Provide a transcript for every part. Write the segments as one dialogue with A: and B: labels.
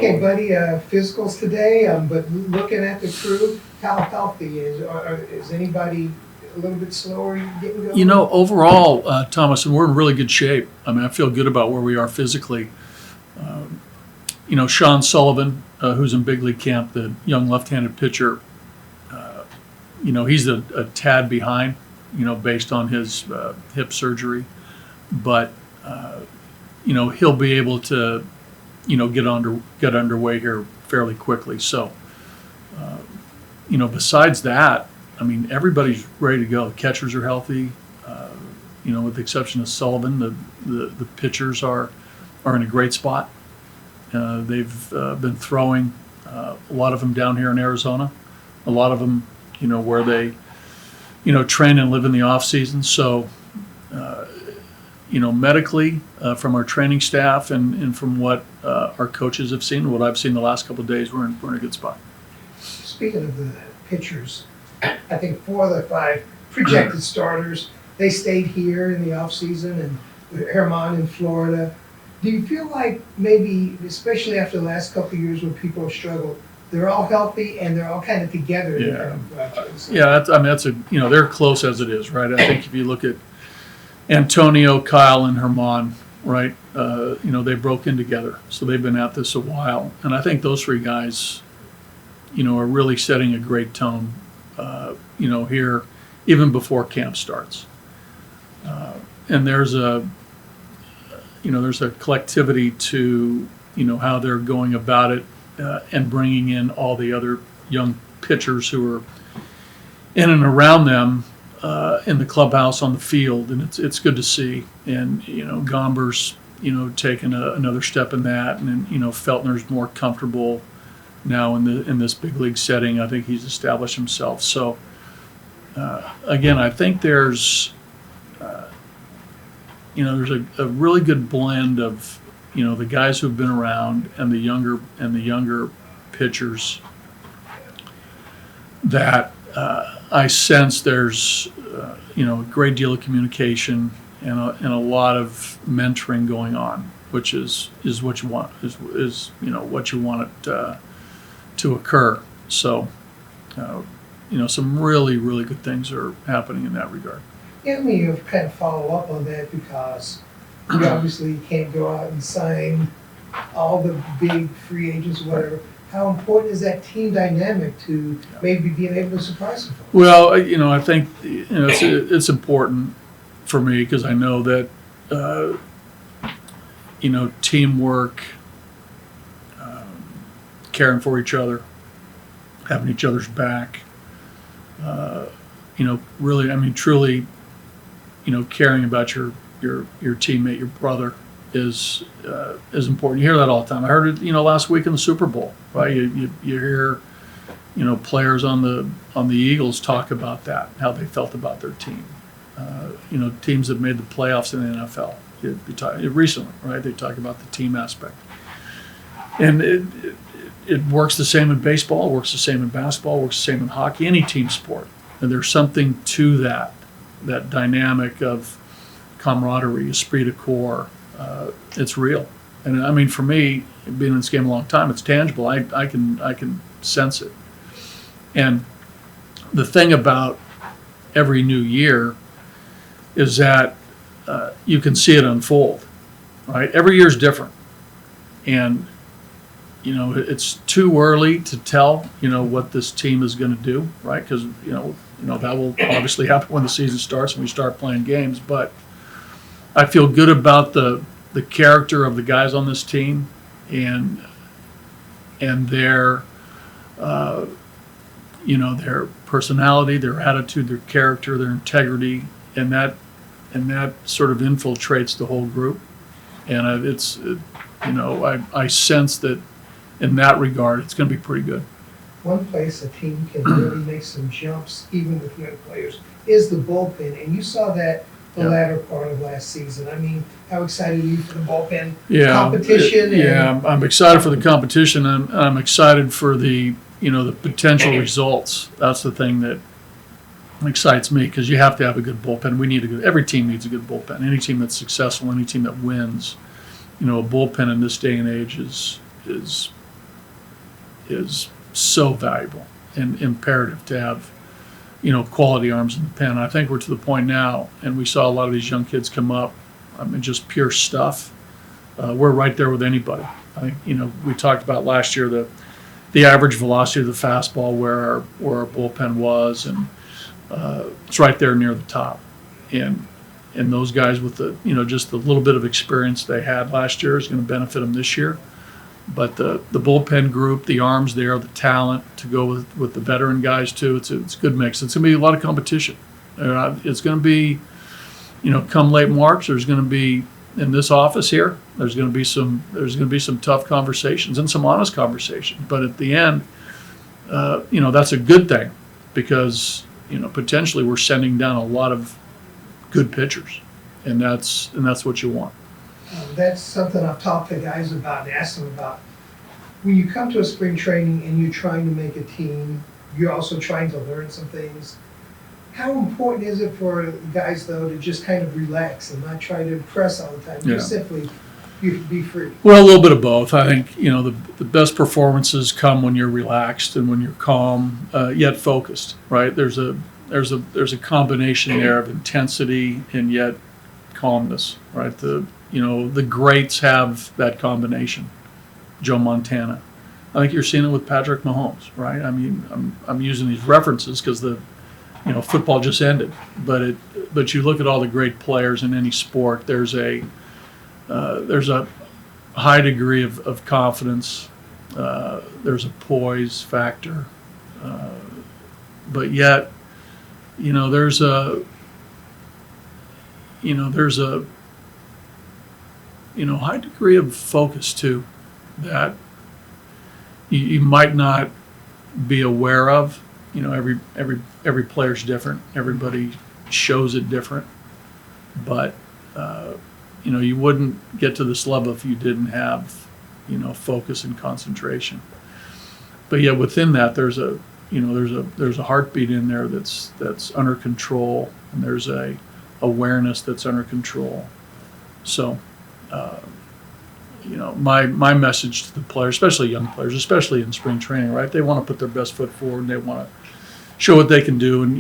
A: Okay, buddy, physicals today, but looking at the crew, how healthy is anybody a little bit slower getting going?
B: Overall, Thomas, we're in really good shape. I mean, I feel good about where we are physically. Sean Sullivan, who's in big league camp, the young left-handed pitcher, he's a tad behind, based on his hip surgery. But, he'll be able to, get underway here fairly quickly. So, besides that, I mean, everybody's ready to go. The catchers are healthy, with the exception of Sullivan. The pitchers are in a great spot. They've been throwing, a lot of them down here in Arizona, a lot of them, where they, train and live in the off season. So, medically, from our training staff and from what our coaches have seen, what I've seen the last couple of days, we're in a good spot.
A: Speaking of the pitchers, I think 4 of the 5 projected starters, they stayed here in the off season, and Herman in Florida. Do you feel like maybe, especially after the last couple of years when people have struggled, they're all healthy and they're all kind of together?
B: Yeah, that's they're close as it is, right? I think if you look at Antonio, Kyle, and Herman, right, they broke in together, so they've been at this a while, and I think those 3 guys, are really setting a great tone, here even before camp starts, and there's a collectivity to, how they're going about it, and bringing in all the other young pitchers who are in and around them, in the clubhouse, on the field, and it's good to see. And, Gomber's, taking another step in that, and then, Feltner's more comfortable now in this big league setting. I think he's established himself. So, again, I think there's a really good blend of, the guys who've been around and the younger pitchers that I sense there's a great deal of communication and a lot of mentoring going on, which is what you want, is what you want it to occur. So some really, really good things are happening in that regard.
A: Let me kind of follow up on that, because you obviously can't go out and sign all the big free agents, whatever. How important is that team dynamic to maybe being able to surprise some folks?
B: Well, I think it's important for me, because I know that teamwork, caring for each other, having each other's back, really, I mean, truly, caring about your teammate, your brother, is important. You hear that all the time. I heard it, last week in the Super Bowl, right? You hear, players on the Eagles talk about that, how they felt about their team. Teams that made the playoffs in the NFL recently, right? They talk about the team aspect, and it works the same in baseball. It works the same in basketball. It works the same in hockey. Any team sport, and there's something to that dynamic of camaraderie, esprit de corps. It's real, and I mean, for me, being in this game a long time, it's tangible. I can sense it. And the thing about every new year is that you can see it unfold, right? Every year is different, and it's too early to tell what this team is going to do, right? Because that will obviously happen when the season starts and we start playing games. But I feel good about the character of the guys on this team, and their their personality, their attitude, their character, their integrity, and that sort of infiltrates the whole group. And I sense that in that regard, it's going to be pretty good.
A: One place a team can really make some jumps, even with young players, is the bullpen, and you saw that the latter part of last season. I mean, how excited are you for the bullpen competition?
B: I'm excited for the competition. I'm excited for the the potential results. That's the thing that excites me, because you have to have a good bullpen. Every team needs a good bullpen. Any team that's successful, any team that wins, a bullpen in this day and age is is so valuable and imperative to have, quality arms in the pen. I think we're to the point now, and we saw a lot of these young kids come up, just pure stuff. We're right there with anybody. I think, we talked about last year the average velocity of the fastball, where our bullpen was, and it's right there near the top. And those guys with just the little bit of experience they had last year is going to benefit them this year. But the bullpen group, the arms there, the talent to go with the veteran guys too, it's a good mix. It's going to be a lot of competition. It's going to be, come late March, there's going to be, in this office here, there's going to be some tough conversations and some honest conversations. But at the end, that's a good thing, because potentially we're sending down a lot of good pitchers, and that's what you want.
A: That's something I've talked to guys about and asked them about. When you come to a spring training and you're trying to make a team, you're also trying to learn some things. How important is it for guys, though, to just kind of relax and not try to impress all the time?
B: Yeah.
A: Just simply be free.
B: Well, a little bit of both. I think, the best performances come when you're relaxed and when you're calm, yet focused, right? There's a combination there of intensity and yet calmness, right? The greats have that combination. Joe Montana. I think you're seeing it with Patrick Mahomes, right? I mean, I'm using these references because football just ended, but you look at all the great players in any sport. There's a high degree of confidence. There's a poise factor, but yet, there's a high degree of focus too, that you might not be aware of. Every player's different. Everybody shows it different, but you wouldn't get to this level if you didn't have focus and concentration. But yet within that, there's a heartbeat in there that's under control, and there's a awareness that's under control. So, my message to the players, especially young players, especially in spring training, right? They want to put their best foot forward, and they want to show what they can do. And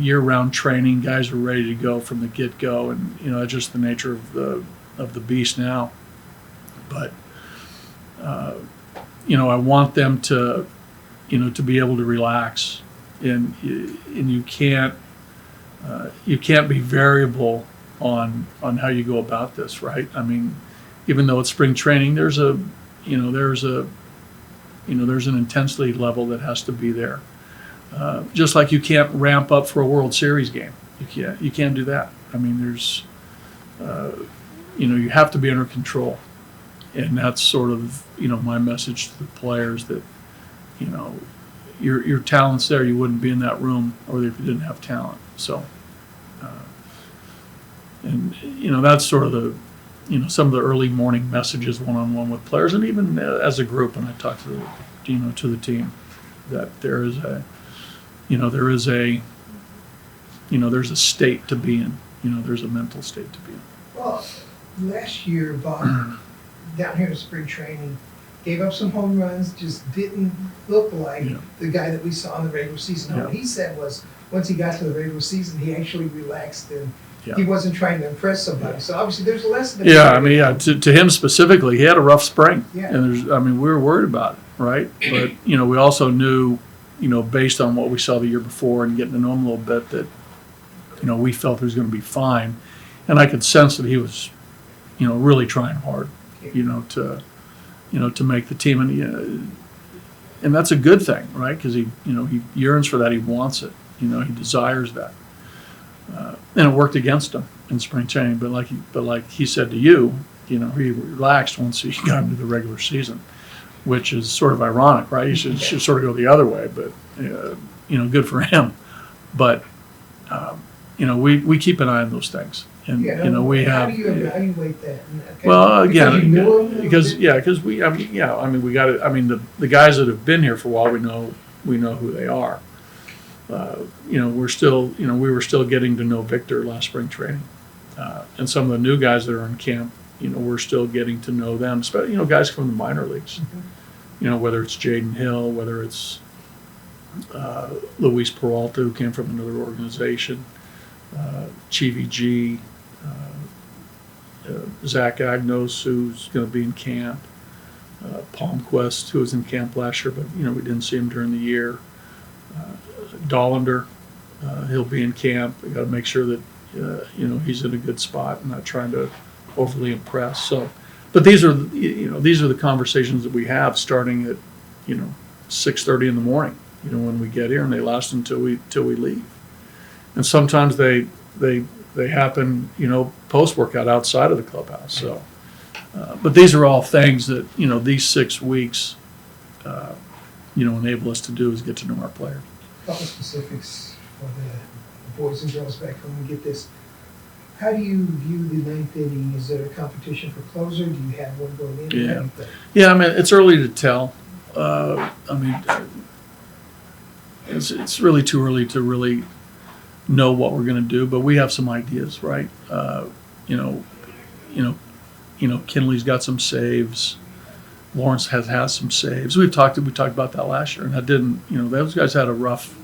B: year-round training, guys are ready to go from the get-go, and it's just the nature of the beast now. But I want them to be able to relax, and you can't be variable on how you go about this, right? I mean, even though it's spring training, there's an intensity level that has to be there. Just like you can't ramp up for a World Series game, you can't do that. I mean, there's you have to be under control, and that's sort of my message to the players, that your talent's there. You wouldn't be in that room or if you didn't have talent. So, and that's sort of the some of the early morning messages one-on-one with players, and even as a group when I talk to the team, that there is there's a state to be in. There's a mental state to be in.
A: Well, last year, Bob, down here in spring training, gave up some home runs, just didn't look like the guy that we saw in the regular season.
B: Yeah.
A: What he said was, once he got to the regular season, he actually relaxed, and
B: Yeah.
A: he wasn't trying to impress somebody. So obviously there's a lesson.
B: To him specifically, he had a rough spring.
A: Yeah.
B: And we were worried about it, right? But, we also knew, based on what we saw the year before and getting to know him a little bit, that, we felt he was going to be fine. And I could sense that he was, really trying hard, to make the team. And that's a good thing, right? Because he yearns for that. He wants it. He desires that. And it worked against him in spring training. But like he said to you, he relaxed once he got into the regular season, which is sort of ironic, right? You should sort of go the other way, but good for him. But we keep an eye on those things, and we have.
A: How do you evaluate that?
B: Well, again,
A: because you knew him?
B: because we got to. The guys that have been here for a while, we know who they are. We were still getting to know Victor last spring training, and some of the new guys that are in camp, we're still getting to know them. Guys from the minor leagues, whether it's Jaden Hill, whether it's Luis Peralta, who came from another organization, Chivi G, Zach Agnos, who's going to be in camp, Palmquist, who was in camp last year, but we didn't see him during the year. Dollander, he'll be in camp. We got to make sure that he's in a good spot and not trying to overly impress. So, but these are the conversations that we have starting at 6:30 in the morning. When we get here, and they last until we leave. And sometimes they happen post workout outside of the clubhouse. So, but these are all things that these 6 weeks enable us to do is get to know our players.
A: A couple specifics for the boys and girls back home. We get this. How do you view the ninth inning? Is there a competition for closer? Do you have one going in?
B: Yeah.
A: How do you think?
B: Yeah, I mean, it's early to tell. It's really too early to really know what we're going to do, but we have some ideas, right? Kinley's got some saves. Lawrence has some saves. We talked about that last year, and that didn't. Those guys had a rough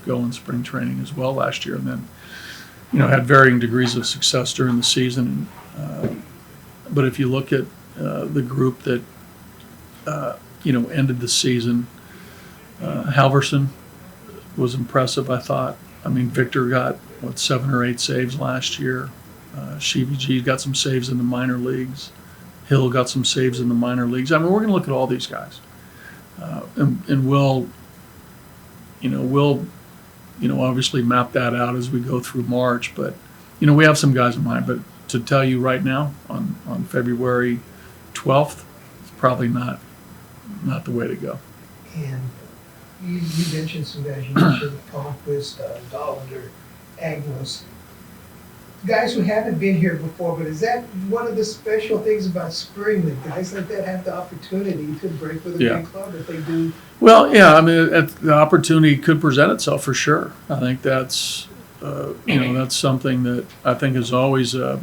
B: go in spring training as well last year, and then had varying degrees of success during the season. But if you look at the group that ended the season, Halverson was impressive, I thought. I mean, Victor got 7 or 8 saves last year. Shivi got some saves in the minor leagues. Hill got some saves in the minor leagues. I mean, we're going to look at all these guys, and we'll obviously map that out as we go through March. But we have some guys in mind. But to tell you right now, on February 12th, it's probably not the way to go.
A: And you mentioned some guys. You mentioned Palmquist, Dollander, Agnos. Guys who haven't been here before, but is that one of the special things about spring, that guys like that have the opportunity to break with a big club if they do?
B: Well, yeah, I mean, the opportunity could present itself for sure. I think that's that's something that I think is always a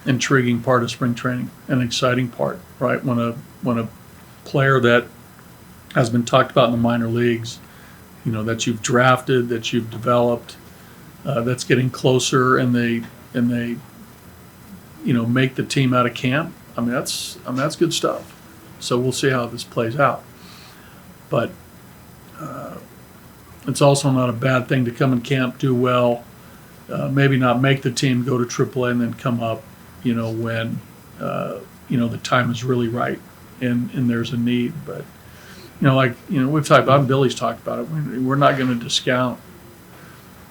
B: intriguing part of spring training, an exciting part, right? When a player that has been talked about in the minor leagues, that you've drafted, that you've developed, that's getting closer, and they make the team out of camp. I mean, that's good stuff. So we'll see how this plays out. But it's also not a bad thing to come in camp, do well, maybe not make the team, go to AAA, and then come up, when the time is really right and there's a need. But we've talked about, Billy's talked about it. We're not going to discount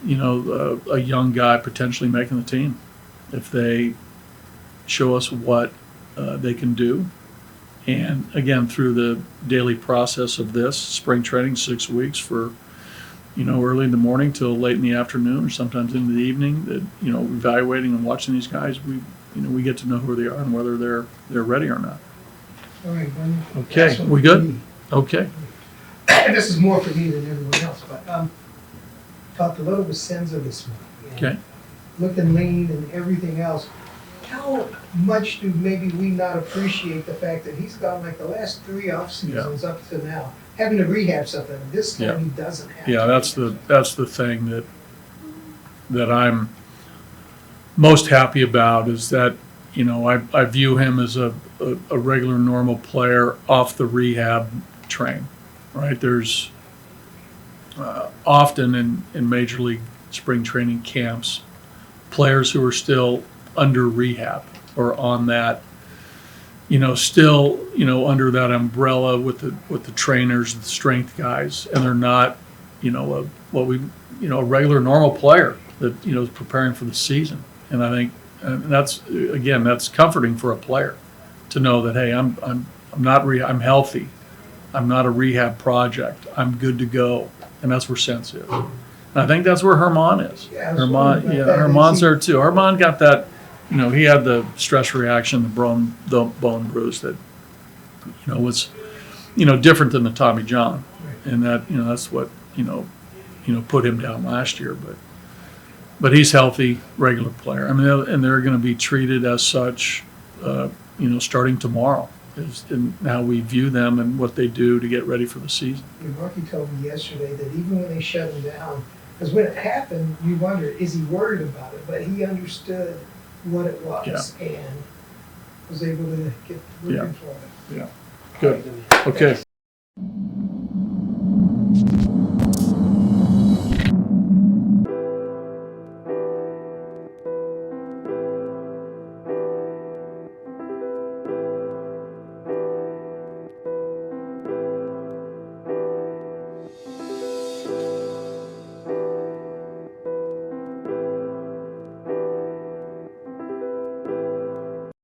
B: a young guy potentially making the team if they show us what they can do. And again, through the daily process of this spring training, 6 weeks for early in the morning till late in the afternoon, or sometimes into the evening, that evaluating and watching these guys, we get to know who they are and whether they're ready or not.
A: All right,
B: okay, we good? Okay.
A: This is more for me than everyone else, but talked a little with Senza this morning.
B: Okay.
A: Looking lean and everything else. How much do maybe we not appreciate the fact that he's gone like the last 3 off seasons up to now, having to rehab something. This time he doesn't have.
B: Yeah, that's the thing that I'm most happy about, is that I view him as a regular normal player off the rehab train. Right, there's often in Major League spring training camps, players who are still under rehab or on that, still, under that umbrella with the trainers, the strength guys, and they're not, a regular normal player that is preparing for the season. And I think that's comforting for a player to know that, hey, I'm I'm healthy. I'm not a rehab project. I'm good to go. And that's where Sense is. And I think that's where Herman is. Herman's there too. Herman got that, he had the stress reaction, the bone bruise that, was, different than the Tommy John. And that, that's what, put him down last year. But he's healthy, regular player. I mean, and they're going to be treated as such, starting tomorrow. is in how we view them and what they do to get ready for the season.
A: Rocky told me yesterday that even when they shut him down, because when it happened, you wondered, is he worried about it? But he understood what it was and was able to get
B: Yeah.
A: working for it.
B: Yeah, good. Okay.